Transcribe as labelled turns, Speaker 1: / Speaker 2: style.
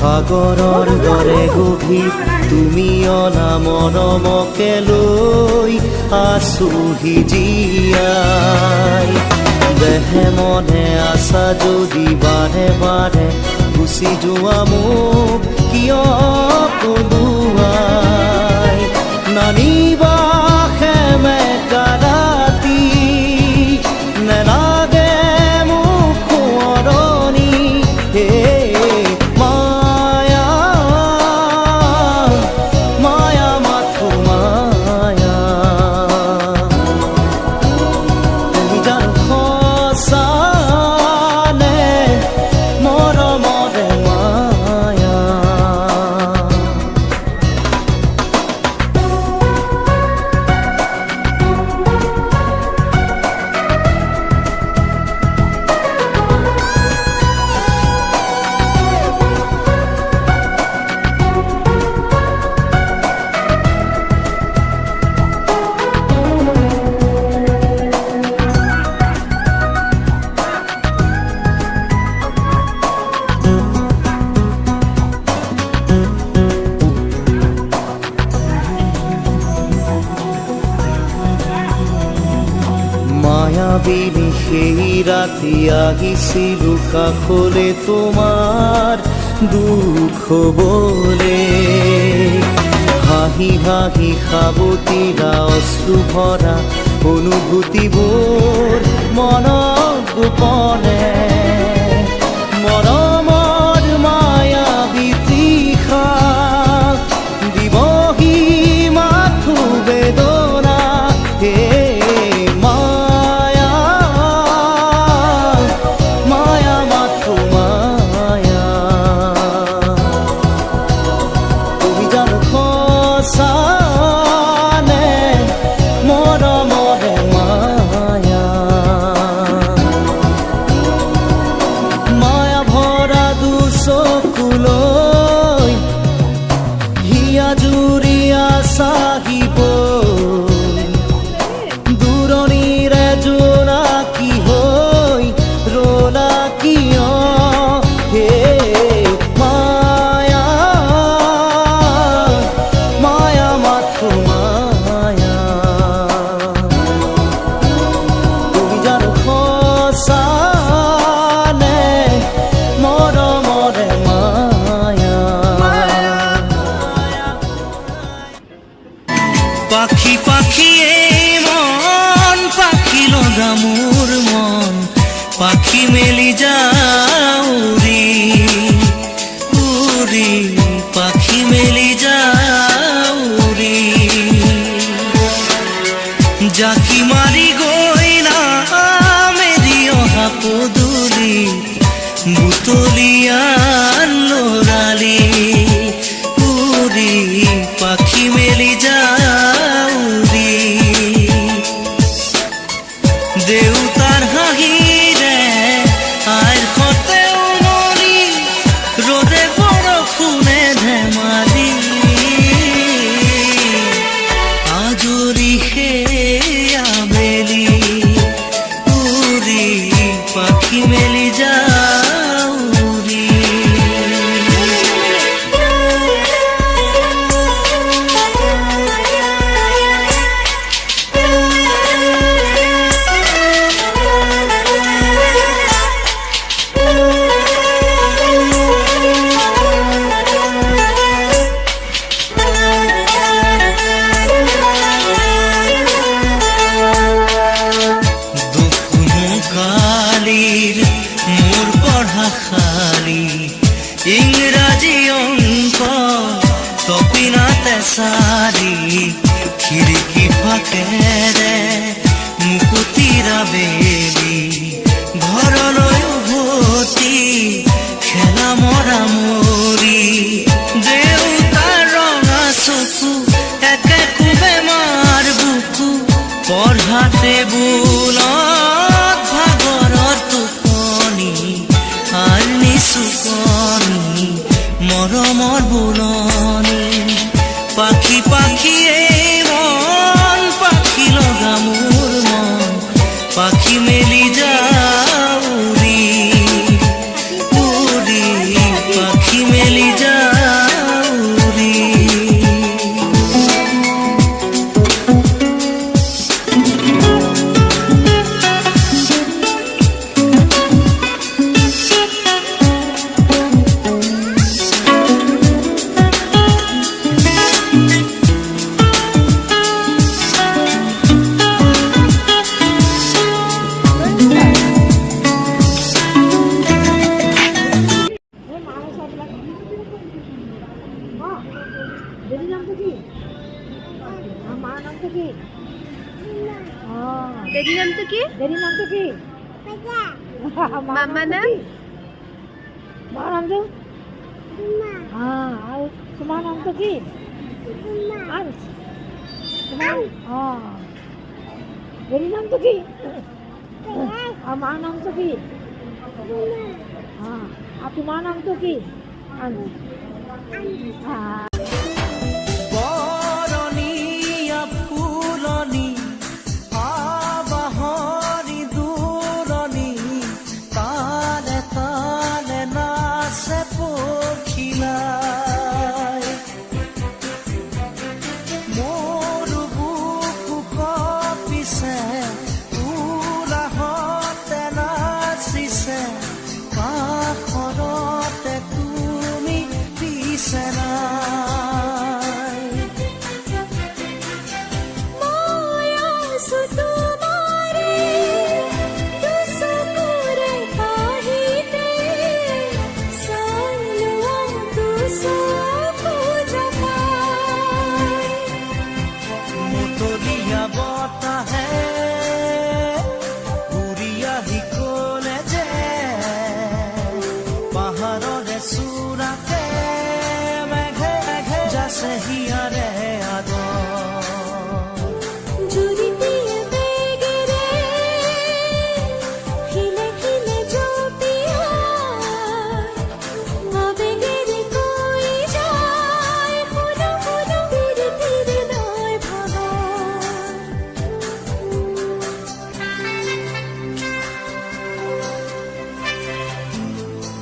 Speaker 1: সাগৰৰ দৰে গভীৰ তুমি অনামনমকে লৈ আছোহি জীয়াই। দেহে মনে আছা যদি বাৰে বাৰে গুচি যোৱা মোক কিয় পলুৱাই। নানিবা সেমেকা ৰাতি নেলাগে মোক সোঁৱৰণি। হে মায়া মায়া মাথো মায়া, তুমি জানো সঁচা নে মৰমৰে মায়া। মায়াবিনী সেই ৰাতি আহিছিলো কাষলে তোমাৰ দুখ হবলে। হাঁহি হাঁহি সাবতিৰা অশ্ৰু ভৰা অনুভূতিবোৰ মনত গোপনে। মৰমৰ মায়াবী তৃষা দিবহি মাথো বেদনা। হে জুৰিয়া চাহিব দূৰণিৰে জোনাকী হৈ ৰলা কিয়। হে মায়া মায়া মাথো মায়া, তুমি জানো সঁচা নে মৰমৰে মায়া। পাখি পাখি এই মন পাখি লগা মোৰ মন পাখি মেলি যাউৰি উৰি পাখি মেলি যাউৰি। জাকি মাৰি গৈ নামেৰি অহা পদূলি বুটলিয়ান লৰালি উৰি পাখি মেলি যাউৰি। দেউতাৰ হাঁহিৰে আইৰ সতে উমলি ৰ'দে বৰষুণে ধেমালি আজৰি সেই আবেলি উৰি পাখি মেলি যাউৰি। মোৰ পঢ়া শালী ইংৰাজী অংক তপিনাতে চাৰি খিৰিকী ফাকেৰে মুকুতিৰা বেলি ঘৰলৈ উভতি খেলা মৰা মৰি। দেউতাৰ ৰঙা চকু একে কোবে মাৰ বুকু পঢ়া টেবুলত ভাগৰৰ টোপনি আৰ নিচুকনি মৰমৰ বুলনি। পাখি পাখি এই মন পাখি লগা মোৰ মন পাখি মেলি যাউৰি উৰি পাখি মেলি মেলি যাউরি
Speaker 2: দেরি নাম তো কি? মার নাম তো কি?
Speaker 3: দেরি নাম তো কি?
Speaker 2: দেরি নাম তো কি?
Speaker 3: মামা নাম?
Speaker 2: মার নাম তো? আর তোমার নাম তো কি? আনস। দেরি নাম তো কি? আর মার নাম তো কি? আর তোমার নাম তো কি? আনস।